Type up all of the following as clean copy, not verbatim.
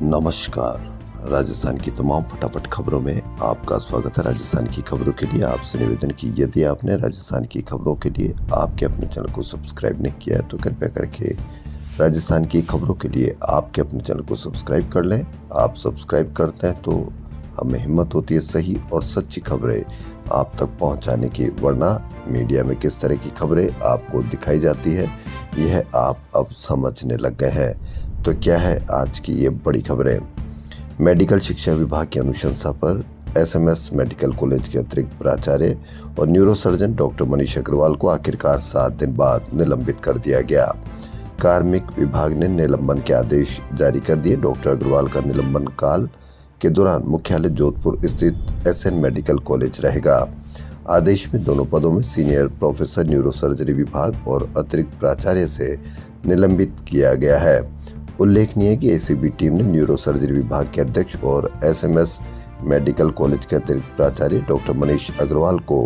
नमस्कार। राजस्थान की तमाम फटाफट खबरों में आपका स्वागत है। राजस्थान की खबरों के लिए आपसे निवेदन कि यदि आपने राजस्थान की खबरों के लिए आपके अपने चैनल को सब्सक्राइब नहीं किया है तो कृपया करके राजस्थान की खबरों के लिए आपके अपने चैनल को सब्सक्राइब कर लें। आप सब्सक्राइब करते हैं तो हमें हिम्मत होती है सही और सच्ची खबरें आप तक पहुंचाने की, वरना मीडिया में किस तरह की खबरें आपको दिखाई जाती है यह आप अब समझने लग गए हैं। तो क्या है आज की ये बड़ी खबरें। मेडिकल शिक्षा विभाग की अनुशंसा पर एसएमएस मेडिकल कॉलेज के अतिरिक्त प्राचार्य और न्यूरोसर्जन डॉक्टर मनीष अग्रवाल को आखिरकार 7 दिन बाद निलंबित कर दिया गया। कार्मिक विभाग ने निलंबन के आदेश जारी कर दिए। डॉक्टर अग्रवाल का निलंबन काल के दौरान मुख्यालय जोधपुर स्थित एसएन मेडिकल कॉलेज रहेगा। आदेश में दोनों पदों में सीनियर प्रोफेसर न्यूरोसर्जरी विभाग और अतिरिक्त प्राचार्य से निलंबित किया गया है। उल्लेखनीय है कि एसीबी टीम ने न्यूरोसर्जरी विभाग के अध्यक्ष और एसएमएस मेडिकल कॉलेज के अतिरिक्त प्राचार्य डॉक्टर मनीष अग्रवाल को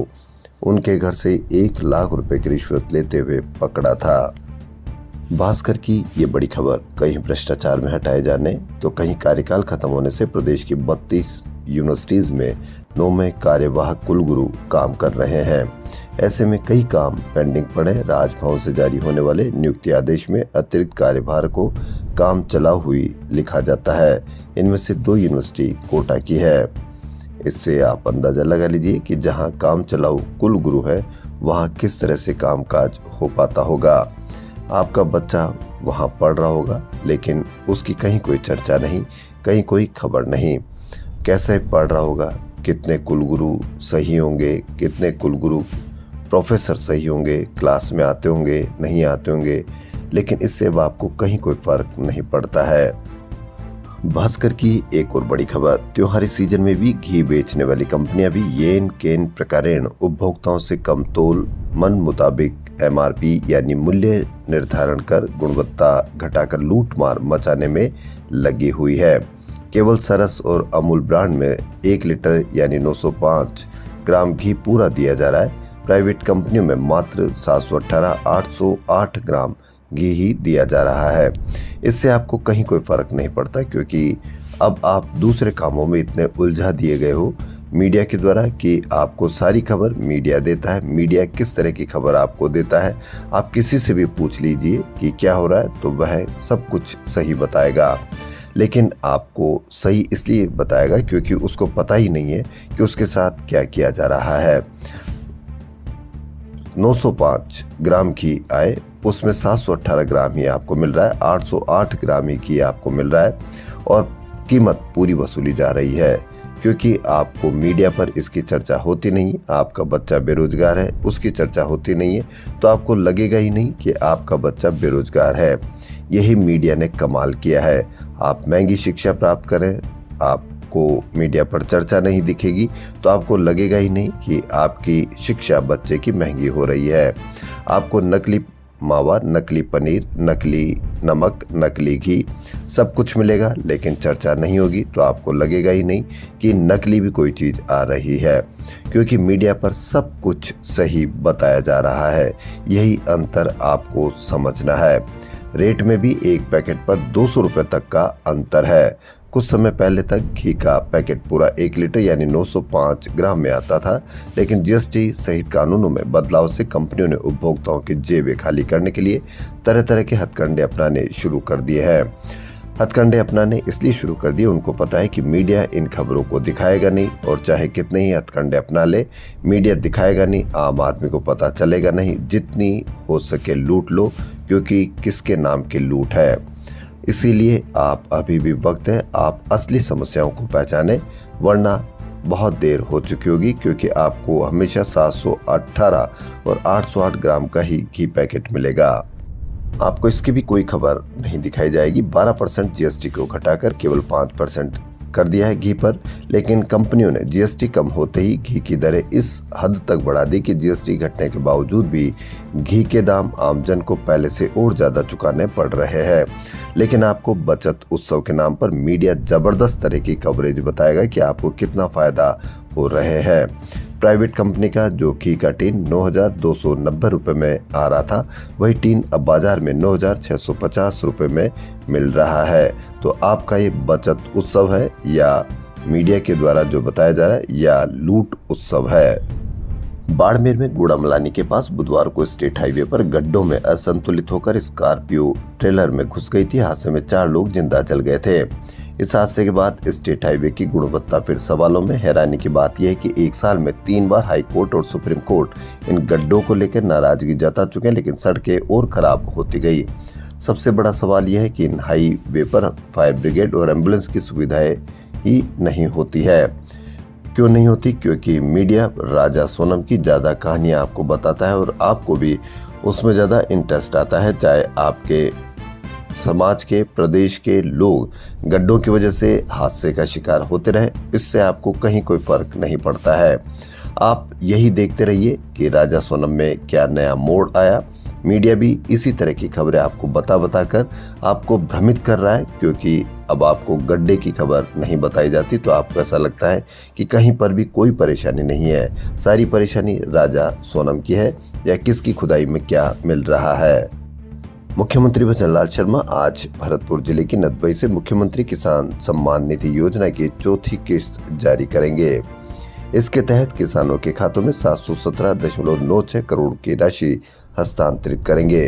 उनके घर से 1 लाख रुपए की रिश्वत लेते हुए पकड़ा था। भास्कर की ये बड़ी खबर, कहीं भ्रष्टाचार में हटाए जाने तो कहीं कार्यकाल खत्म होने से प्रदेश की 32 यूनिवर्सिटीज में 9वें कार्यवाहक कुलगुरु काम कर रहे हैं। ऐसे में कई काम पेंडिंग पड़े। राजभवन से जारी होने वाले नियुक्ति आदेश में अतिरिक्त कार्यभार को काम चलाऊ हुई लिखा जाता है। इनमें से 2 यूनिवर्सिटी कोटा की है। इससे आप अंदाजा लगा लीजिए कि जहां काम चलाऊ कुलगुरु है वहां किस तरह से कामकाज हो पाता होगा। आपका बच्चा वहां पढ़ रहा होगा लेकिन उसकी कहीं कोई चर्चा नहीं, कहीं कोई खबर नहीं। कैसे पढ़ रहा होगा, कितने कुलगुरु सही होंगे, कितने कुलगुरु प्रोफेसर सही होंगे, क्लास में आते होंगे नहीं आते होंगे, लेकिन इससे अब आपको कहीं कोई फर्क नहीं पड़ता है। भास्कर की एक और बड़ी खबर, त्योहारी सीजन में भी घी बेचने वाली कंपनियां भी येन केन प्रकारेण उपभोक्ताओं से कम तोल मन मुताबिक एमआरपी यानी मूल्य निर्धारण कर गुणवत्ता घटाकर लूटमार मचाने में लगी हुई है। केवल सरस और अमूल ब्रांड में 1 लीटर यानी 905 ग्राम घी पूरा दिया जा रहा है। प्राइवेट कंपनियों में मात्र 718 ग्राम घी ही दिया जा रहा है। इससे आपको कहीं कोई फर्क नहीं पड़ता क्योंकि अब आप दूसरे कामों में इतने उलझा दिए गए हो मीडिया के द्वारा कि आपको सारी खबर मीडिया देता है। मीडिया किस तरह की खबर आपको देता है, आप किसी से भी पूछ लीजिए कि क्या हो रहा है तो वह सब कुछ सही बताएगा। लेकिन आपको सही इसलिए बताएगा क्योंकि उसको पता ही नहीं है कि उसके साथ क्या किया जा रहा है। 905 ग्राम घी आए, उसमें 718 ग्राम ही आपको मिल रहा है, 808 ग्राम ही घी आपको मिल रहा है और कीमत पूरी वसूली जा रही है क्योंकि आपको मीडिया पर इसकी चर्चा होती नहीं। आपका बच्चा बेरोजगार है, उसकी चर्चा होती नहीं है तो आपको लगेगा ही नहीं कि आपका बच्चा बेरोजगार है। यही मीडिया ने कमाल किया है। आप महंगी शिक्षा प्राप्त करें, आपको मीडिया पर चर्चा नहीं दिखेगी तो आपको लगेगा ही नहीं कि आपकी शिक्षा बच्चे की महंगी हो रही है। आपको नकली मावा, नकली पनीर, नकली नमक, नकली घी सब कुछ मिलेगा लेकिन चर्चा नहीं होगी तो आपको लगेगा ही नहीं कि नकली भी कोई चीज़ आ रही है क्योंकि मीडिया पर सब कुछ सही बताया जा रहा है। यही अंतर आपको समझना है। रेट में भी एक पैकेट पर 200 रुपये तक का अंतर है। कुछ समय पहले तक घी का पैकेट पूरा 1 लीटर यानी 905 ग्राम में आता था, लेकिन जीएसटी सहित कानूनों में बदलाव से कंपनियों ने उपभोक्ताओं की जेबें खाली करने के लिए तरह तरह के हथकंडे अपनाने शुरू कर दिए हैं। हथकंडे अपनाने इसलिए शुरू कर दिए, उनको पता है कि मीडिया इन खबरों को दिखाएगा नहीं और चाहे कितने ही हथकंडे अपना ले मीडिया दिखाएगा नहीं, आम आदमी को पता चलेगा नहीं। जितनी हो सके लूट लो क्योंकि किसके नाम की लूट है। इसीलिए आप अभी भी वक्त है, आप असली समस्याओं को पहचाने, वरना बहुत देर हो चुकी होगी क्योंकि आपको हमेशा 718 और 808 ग्राम का ही घी पैकेट मिलेगा। आपको इसकी भी कोई खबर नहीं दिखाई जाएगी। 12% जीएसटी को घटाकर केवल 5% कर दिया है घी पर, लेकिन कंपनियों ने जीएसटी कम होते ही घी की दरें इस हद तक बढ़ा दी कि जीएसटी घटने के बावजूद भी घी के दाम आमजन को पहले से और ज़्यादा चुकाने पड़ रहे हैं। लेकिन आपको बचत उत्सव के नाम पर मीडिया जबरदस्त तरह की कवरेज बताएगा कि आपको कितना फ़ायदा हो रहे हैं। प्राइवेट कंपनी का जो घी का टीन 9,290 रुपये में आ रहा था, वही टीन अब बाजार में 9,650 रुपये में मिल रहा है। तो आपका ये बचत उत्सव है या मीडिया के द्वारा जो बताया जा रहा है या लूट उत्सव है? बाड़मेर में गुड़ामलानी के पास बुधवार को स्टेट हाईवे पर गड्ढों में असंतुलित होकर स्कॉर्पियो ट्रेलर में घुस गई थी। हादसे में 4 लोग जिंदा जल गए थे। इस हादसे के बाद स्टेट हाईवे की गुणवत्ता फिर सवालों में। हैरानी की बात यह है कि एक साल में 3 बार हाई कोर्ट और सुप्रीम कोर्ट इन गड्ढों को लेकर नाराजगी जता चुके हैं, लेकिन सड़कें और खराब होती गई। सबसे बड़ा सवाल यह है कि इन हाईवे पर फायर ब्रिगेड और एम्बुलेंस की सुविधाएं ही नहीं होती है। क्यों नहीं होती? क्योंकि मीडिया राजा सोनम की ज़्यादा कहानियाँ आपको बताता है और आपको भी उसमें ज़्यादा इंटरेस्ट आता है। चाहे आपके समाज के, प्रदेश के लोग गड्ढों की वजह से हादसे का शिकार होते रहे, इससे आपको कहीं कोई फर्क नहीं पड़ता है। आप यही देखते रहिए कि राजा सोनम में क्या नया मोड़ आया। मीडिया भी इसी तरह की खबरें आपको बता कर आपको भ्रमित कर रहा है, क्योंकि अब आपको गड्ढे की खबर नहीं बताई जाती तो आपको ऐसा लगता है कि कहीं पर भी कोई परेशानी नहीं है। सारी परेशानी राजा सोनम की है या किसकी खुदाई में क्या मिल रहा है। मुख्यमंत्री भजन लाल शर्मा आज भरतपुर जिले की नदबई से मुख्यमंत्री किसान सम्मान निधि योजना की 4थी किस्त जारी करेंगे। इसके तहत किसानों के खातों में 717.96 करोड़ की राशि हस्तांतरित करेंगे।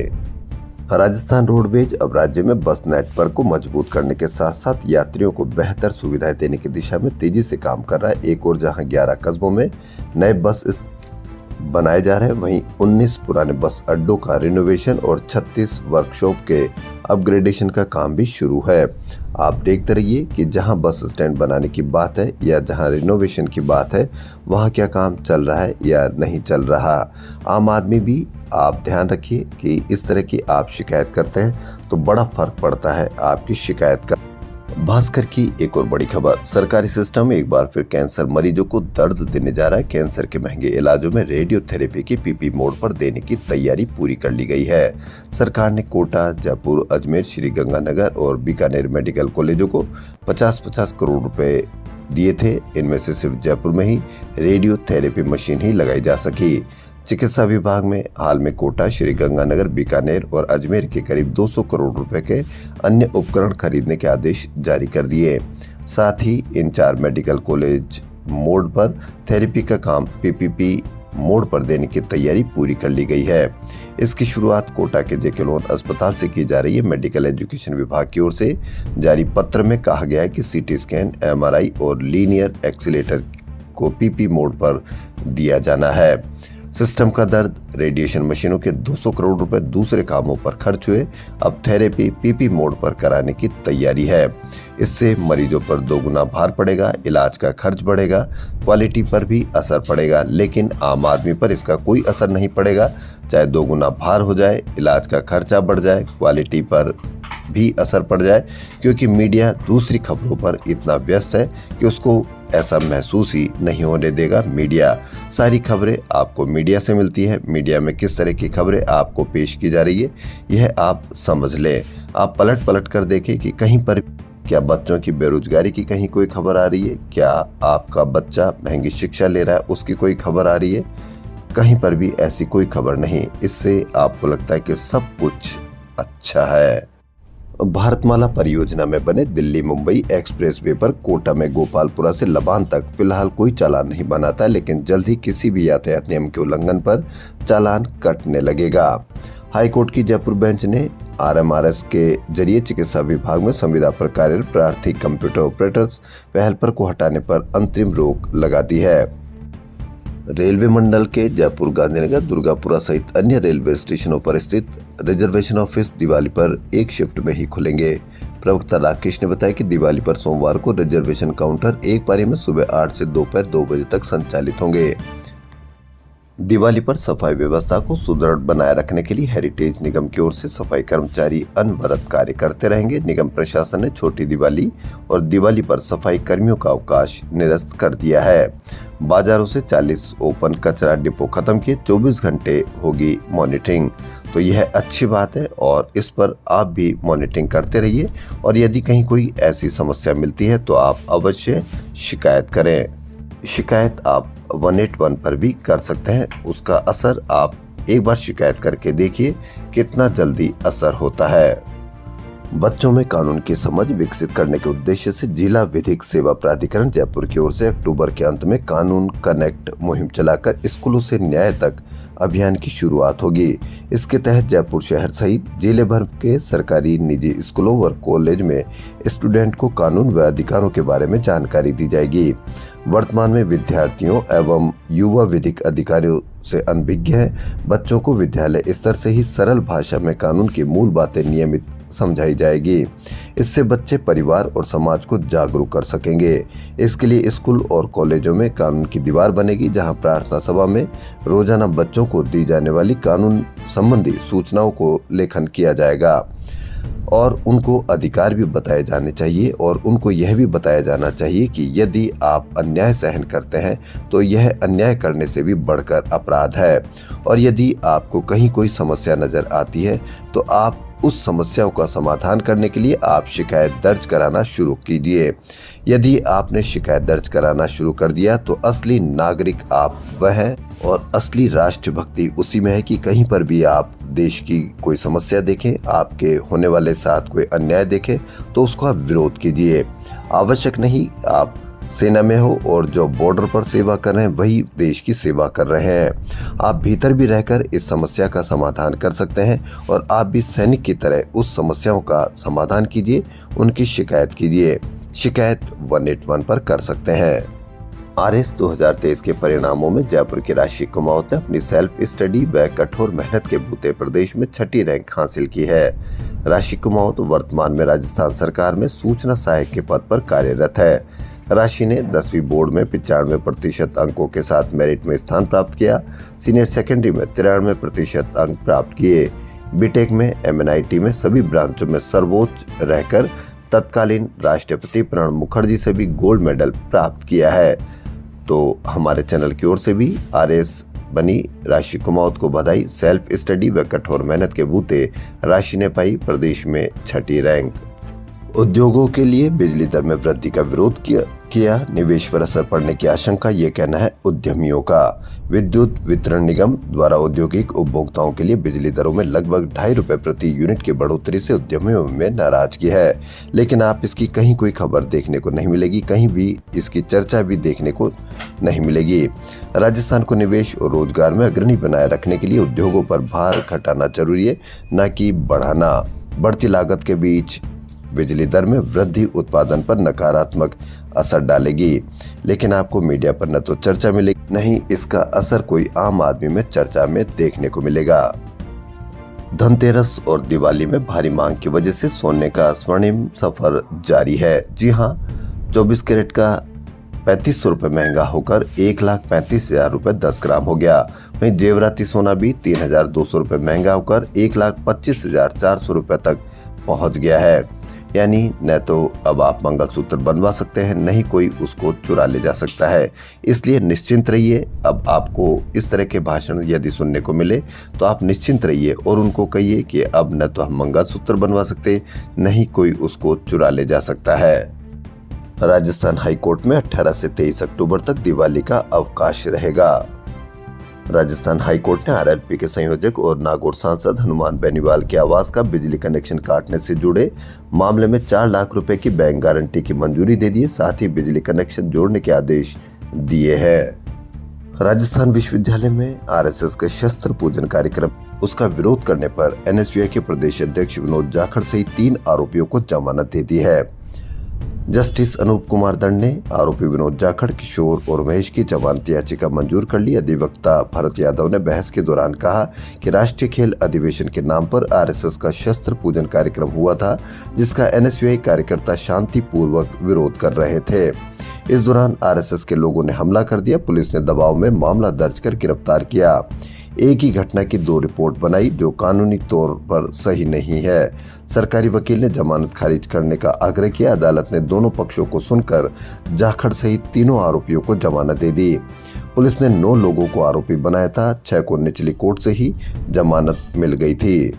राजस्थान रोडवेज अब राज्य में बस नेटवर्क को मजबूत करने के साथ साथ यात्रियों को बेहतर सुविधाएं देने की दिशा में तेजी से काम कर रहा है। एक और जहां 11 कस्बों में नए बस बनाए जा रहे हैं, वहीं 19 पुराने बस अड्डों का रिनोवेशन और 36 वर्कशॉप के अपग्रेडेशन का काम भी शुरू है। आप देखते रहिए कि जहां बस स्टैंड बनाने की बात है या जहां रिनोवेशन की बात है, वहां क्या काम चल रहा है या नहीं चल रहा। आम आदमी भी आप ध्यान रखिए कि इस तरह की आप शिकायत करते हैं तो बड़ा फर्क पड़ता है आपकी शिकायत का। भास्कर की एक और बड़ी खबर, सरकारी सिस्टम एक बार फिर कैंसर मरीजों को दर्द देने जा रहा है। कैंसर के महंगे इलाजों में रेडियोथेरेपी की पीपी मोड पर देने की तैयारी पूरी कर ली गई है। सरकार ने कोटा, जयपुर, अजमेर, श्री गंगानगर और बीकानेर मेडिकल कॉलेजों को 50-50 करोड़ रुपए दिए थे। इनमें से सिर्फ जयपुर में ही रेडियोथेरेपी मशीन ही लगाई जा सकी। चिकित्सा विभाग में हाल में कोटा, श्री गंगानगर, बीकानेर और अजमेर के करीब 200 करोड़ रुपए के अन्य उपकरण खरीदने के आदेश जारी कर दिए। साथ ही इन 4 मेडिकल कॉलेज मोड पर थेरेपी का काम पीपीपी मोड पर देने की तैयारी पूरी कर ली गई है। इसकी शुरुआत कोटा के जेके लोन अस्पताल से की जा रही है। मेडिकल एजुकेशन विभाग की ओर से जारी पत्र में कहा गया है कि सीटी स्कैन, एमआरआई और लीनियर एक्सीलेटर को पीपी मोड पर दिया जाना है। सिस्टम का दर्द, रेडिएशन मशीनों के 200 करोड़ रुपए दूसरे कामों पर खर्च हुए। अब थेरेपी पीपी मोड पर कराने की तैयारी है। इससे मरीजों पर दोगुना भार पड़ेगा, इलाज का खर्च बढ़ेगा, क्वालिटी पर भी असर पड़ेगा। लेकिन आम आदमी पर इसका कोई असर नहीं पड़ेगा। चाहे दोगुना भार हो जाए, इलाज का खर्चा बढ़ जाए, क्वालिटी पर भी असर पड़ जाए, क्योंकि मीडिया दूसरी खबरों पर इतना व्यस्त है कि उसको ऐसा महसूस ही नहीं होने देगा। मीडिया सारी खबरें आपको मीडिया से मिलती है। मीडिया में किस तरह की खबरें आपको पेश की जा रही है, यह आप समझ लें। आप पलट कर देखें कि कहीं पर क्या बच्चों की बेरोजगारी की कहीं कोई खबर आ रही है, क्या आपका बच्चा महंगी शिक्षा ले रहा है उसकी कोई खबर आ रही है। कहीं पर भी ऐसी कोई खबर नहीं। इससे आपको लगता है कि सब कुछ अच्छा है। भारतमाला परियोजना में बने दिल्ली मुंबई एक्सप्रेसवे पर कोटा में गोपालपुरा से लबान तक फिलहाल कोई चालान नहीं बनाता, लेकिन जल्द ही किसी भी यातायात नियम के उल्लंघन पर चालान कटने लगेगा। हाईकोर्ट की जयपुर बेंच ने आरएमआरएस के जरिए चिकित्सा विभाग में संविदा पर कार्यरत प्रार्थी कंप्यूटर ऑपरेटर्स हेल्पर को हटाने पर अंतरिम रोक लगा दी है। रेलवे मंडल के जयपुर, गांधीनगर, दुर्गापुरा सहित अन्य रेलवे स्टेशनों पर स्थित रिजर्वेशन ऑफिस दिवाली पर एक शिफ्ट में ही खुलेंगे। प्रवक्ता राकेश ने बताया कि दिवाली पर सोमवार को रिजर्वेशन काउंटर एक पारी में सुबह 8 से दोपहर 2 बजे तक संचालित होंगे। दिवाली पर सफाई व्यवस्था को सुदृढ़ बनाए रखने के लिए हेरिटेज निगम की ओर से सफाई कर्मचारी अनवरत कार्य करते रहेंगे। निगम प्रशासन ने छोटी दिवाली और दिवाली पर सफाई कर्मियों का अवकाश निरस्त कर दिया है। बाजारों से 40 ओपन कचरा डिपो खत्म किए, 24 घंटे होगी मॉनिटरिंग। तो यह अच्छी बात है और इस पर आप भी मॉनिटरिंग करते रहिए और यदि कहीं कोई ऐसी समस्या मिलती है तो आप अवश्य शिकायत करें। शिकायत आप 181 पर भी कर सकते हैं। उसका असर आप एक बार शिकायत करके देखिए कितना जल्दी असर होता है। बच्चों में कानून की समझ विकसित करने के उद्देश्य से जिला विधिक सेवा प्राधिकरण जयपुर की ओर से अक्टूबर के अंत में कानून कनेक्ट मुहिम चलाकर स्कूलों से न्याय तक अभियान की शुरुआत होगी। इसके तहत जयपुर शहर सहित जिले भर के सरकारी, निजी स्कूलों व कॉलेज में स्टूडेंट को कानून व अधिकारों के बारे में जानकारी दी जाएगी। वर्तमान में विद्यार्थियों एवं युवा विधिक अधिकारियों से अनभिज्ञ हैं। बच्चों को विद्यालय स्तर से ही सरल भाषा में कानून की मूल बातें नियमित समझाई जाएगी। इससे बच्चे परिवार और समाज को जागरूक कर सकेंगे। इसके लिए स्कूल और कॉलेजों में कानून की दीवार बनेगी, जहां प्रार्थना सभा में रोजाना बच्चों को दी जाने वाली कानून संबंधी सूचनाओं को लेखन किया जाएगा और उनको अधिकार भी बताए जाने चाहिए और उनको यह भी बताया जाना चाहिए कि यदि आप अन्याय सहन करते हैं तो यह अन्याय करने से भी बढ़कर अपराध है और यदि आपको कहीं कोई समस्या नजर आती है तो आप उस समस्याओं का समाधान करने के लिए आप शिकायत दर्ज कराना शुरू कीजिए। यदि आपने शिकायत दर्ज कराना शुरू कर दिया तो असली नागरिक आप वह हैं और असली राष्ट्रभक्ति उसी में है कि कहीं पर भी आप देश की कोई समस्या देखें, आपके होने वाले साथ कोई अन्याय देखें तो उसका विरोध कीजिए। आवश्यक नहीं आप सेना में हो और जो बॉर्डर पर सेवा कर रहे हैं वही देश की सेवा कर रहे हैं। आप भीतर भी रहकर इस समस्या का समाधान कर सकते हैं और आप भी सैनिक की तरह उस समस्याओं का समाधान कीजिए, उनकी शिकायत कीजिए। शिकायत 181 पर कर सकते हैं। RS 2023 के परिणामों में जयपुर की राशि कुमावत ने अपनी सेल्फ स्टडी व कठोर मेहनत के बूते प्रदेश में 6ठी रैंक हासिल की है। राशि कुमावत वर्तमान में राजस्थान सरकार में सूचना सहायक के पद पर कार्यरत है। राशि ने 10वीं बोर्ड में 95% अंकों के साथ मेरिट में स्थान प्राप्त किया। सीनियर सेकेंडरी में 93% अंक प्राप्त किए। बीटेक में MNIT में सभी ब्रांचों में सर्वोच्च रहकर तत्कालीन राष्ट्रपति प्रणब मुखर्जी से भी गोल्ड मेडल प्राप्त किया है। तो हमारे चैनल की ओर से भी RS बनी राशि कुमावत को बधाई। सेल्फ स्टडी व कठोर मेहनत के बूते राशि ने पाई प्रदेश में 6ठी रैंक। उद्योगों के लिए बिजली दर में वृद्धि का विरोध किया निवेश पर असर पड़ने की आशंका, ये कहना है उद्यमियों का। विद्युत वितरण निगम द्वारा औद्योगिक उपभोक्ताओं के लिए बिजली दरों में लगभग 2.5 रुपए प्रति यूनिट की बढ़ोतरी से उद्यमियों में नाराजगी है, लेकिन आप इसकी कहीं कोई खबर देखने को नहीं मिलेगी, कहीं भी इसकी चर्चा भी देखने को नहीं मिलेगी। राजस्थान को निवेश और रोजगार में अग्रणी बनाए रखने के लिए उद्योगों पर भार घटाना जरूरी है, न कि बढ़ाना। बढ़ती लागत के बीच बिजली दर में वृद्धि उत्पादन पर नकारात्मक असर डालेगी, लेकिन आपको मीडिया पर न तो चर्चा मिलेगी, नहीं इसका असर कोई आम आदमी में चर्चा में देखने को मिलेगा। धनतेरस और दिवाली में भारी मांग की वजह से सोने का स्वर्णिम सफर जारी है। जी हां, 24 कैरेट का 3500 रुपए महंगा होकर 1,35,000 रुपए 10 ग्राम हो गया। वहीं जेवराती सोना भी 3,200 रुपए महंगा होकर 1,25,400 रुपए तक पहुंच गया है। यानी न तो अब आप मंगलसूत्र बनवा सकते हैं, नहीं कोई उसको चुरा ले जा सकता है। इसलिए निश्चिंत रहिए। अब आपको इस तरह के भाषण यदि सुनने को मिले तो आप निश्चिंत रहिए और उनको कहिए कि अब न तो हम मंगलसूत्र बनवा सकते, नहीं कोई उसको चुरा ले जा सकता है। राजस्थान हाईकोर्ट में 18 से 23 अक्टूबर तक दिवाली का अवकाश रहेगा। राजस्थान हाईकोर्ट ने RLP के संयोजक और नागौर सांसद हनुमान बेनीवाल के आवास का बिजली कनेक्शन काटने से जुड़े मामले में 4 लाख रुपए की बैंक गारंटी की मंजूरी दे दी है, साथ ही बिजली कनेक्शन जोड़ने के आदेश दिए हैं। राजस्थान विश्वविद्यालय में RSS के शस्त्र पूजन कार्यक्रम उसका विरोध करने पर NSUI के प्रदेश अध्यक्ष विनोद जाखड़ सहित 3 आरोपियों को जमानत दे दी है। जस्टिस अनूप कुमार दंड ने आरोपी विनोद जाखड़, किशोर और महेश की जमानत याचिका मंजूर कर ली। अधिवक्ता भरत यादव ने बहस के दौरान कहा कि राष्ट्रीय खेल अधिवेशन के नाम पर RSS का शस्त्र पूजन कार्यक्रम हुआ था, जिसका NSUI कार्यकर्ता शांतिपूर्वक विरोध कर रहे थे। इस दौरान RSS के लोगों ने हमला कर दिया। पुलिस ने दबाव में मामला दर्ज कर गिरफ्तार किया। एक ही घटना की 2 रिपोर्ट बनाई जो कानूनी तौर पर सही नहीं है। सरकारी वकील ने जमानत खारिज करने का आग्रह किया। अदालत ने दोनों पक्षों को सुनकर जाखड़ सहित 3 आरोपियों को जमानत दे दी। पुलिस ने 9 लोगों को आरोपी बनाया था, 6 को निचली कोर्ट से ही जमानत मिल गई थी।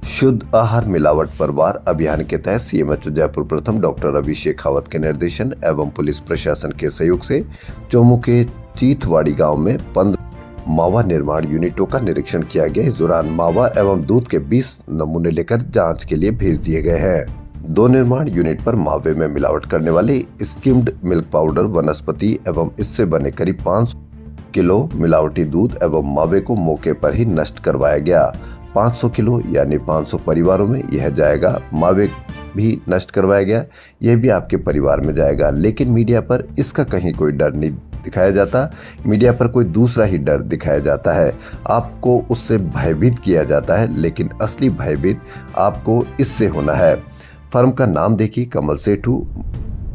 शुद्ध आहार मिलावट पर वार अभियान के तहत CMHO जयपुर प्रथम डॉक्टर अभिषेक शेखावत के निर्देशन एवं पुलिस प्रशासन के सहयोग से चौमू के चीथवाड़ी गांव में 15 मावा निर्माण यूनिटों का निरीक्षण किया गया। इस दौरान मावा एवं दूध के 20 नमूने लेकर जांच के लिए भेज दिए गए हैं। 2 निर्माण यूनिट पर मावे में मिलावट करने वाले स्किम्ड मिल्क पाउडर, वनस्पति एवं इससे बने करीब 500 किलो मिलावटी दूध एवं मावे को मौके पर ही नष्ट करवाया गया। 500 किलो यानी 500 परिवारों में यह जाएगा। मावे भी नष्ट करवाया गया, यह भी आपके परिवार में जाएगा। लेकिन मीडिया पर इसका कहीं कोई डर नहीं दिखाया जाता। मीडिया पर कोई दूसरा ही डर दिखाया जाता है, आपको उससे भयभीत किया जाता है, लेकिन असली भयभीत आपको इससे होना है। फर्म का नाम देखिए, कमल सेठू,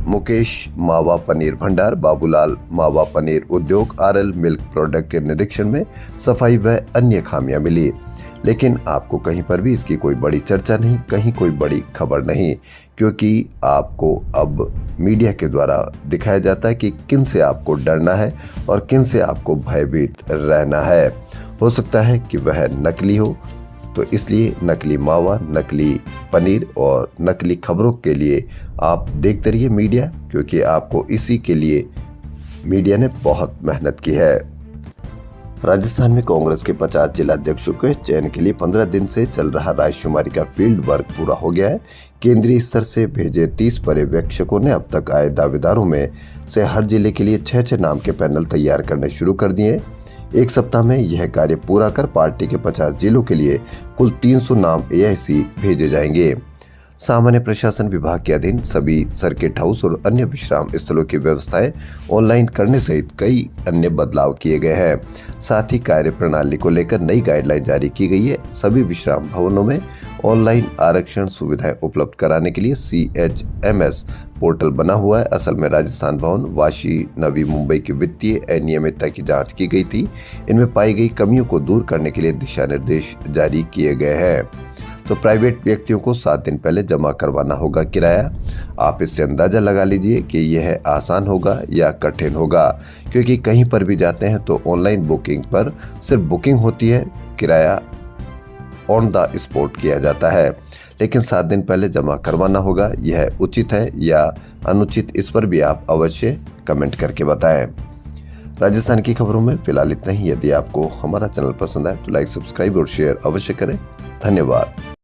मुकेश मावा पनीर भंडार, बाबूलाल मावा पनीर उद्योग, आरएल मिल्क प्रोडक्ट के निरीक्षण में सफाई व अन्य खामियां मिली, लेकिन आपको कहीं पर भी इसकी कोई बड़ी चर्चा नहीं, कहीं कोई बड़ी खबर नहीं, क्योंकि आपको अब मीडिया के द्वारा दिखाया जाता है कि किन से आपको डरना है और किन से आपको भयभीत रहना है। हो सकता है कि वह नकली हो, तो इसलिए नकली मावा, नकली पनीर और नकली खबरों के लिए आप देखते रहिए मीडिया, क्योंकि आपको इसी के लिए मीडिया ने बहुत मेहनत की है। राजस्थान में कांग्रेस के 50 जिलाध्यक्षों के चयन के लिए 15 दिन से चल रहा रायशुमारी का फील्ड वर्क पूरा हो गया है। केंद्रीय स्तर से भेजे 30 पर्यवेक्षकों ने अब तक आए दावेदारों में से हर जिले के लिए 6-6 नाम के पैनल तैयार करने शुरू कर दिए। एक सप्ताह में यह कार्य पूरा कर पार्टी के 50 जिलों के लिए कुल 300 नाम AIC भेजे जाएंगे। सामान्य प्रशासन विभाग के अधीन सभी सर्किट हाउस और अन्य विश्राम स्थलों की व्यवस्थाएं ऑनलाइन करने सहित कई अन्य बदलाव किए गए हैं। साथ ही कार्य प्रणाली को लेकर नई गाइडलाइन जारी की गई है। सभी विश्राम भवनों में ऑनलाइन आरक्षण सुविधाएं उपलब्ध कराने के लिए CHMS पोर्टल बना हुआ है। असल में राजस्थान भवन, वाशी, नवी मुंबई की वित्तीय अनियमितता की जांच की गई थी। इनमें पाई गई कमियों को दूर करने के लिए दिशा निर्देश जारी किए गए हैं। तो प्राइवेट व्यक्तियों को 7 दिन पहले जमा करवाना होगा किराया। आप इससे अंदाजा लगा लीजिए कि यह आसान होगा या कठिन होगा, क्योंकि कहीं पर भी जाते हैं तो ऑनलाइन बुकिंग पर सिर्फ बुकिंग होती है, किराया ऑन द स्पॉट किया जाता है, लेकिन 7 दिन पहले जमा करवाना होगा। यह उचित है या अनुचित, इस पर भी आप अवश्य कमेंट करके बताएं। राजस्थान की खबरों में फिलहाल इतना ही। यदि आपको हमारा चैनल पसंद आए तो लाइक, सब्सक्राइब और शेयर अवश्य करें। धन्यवाद।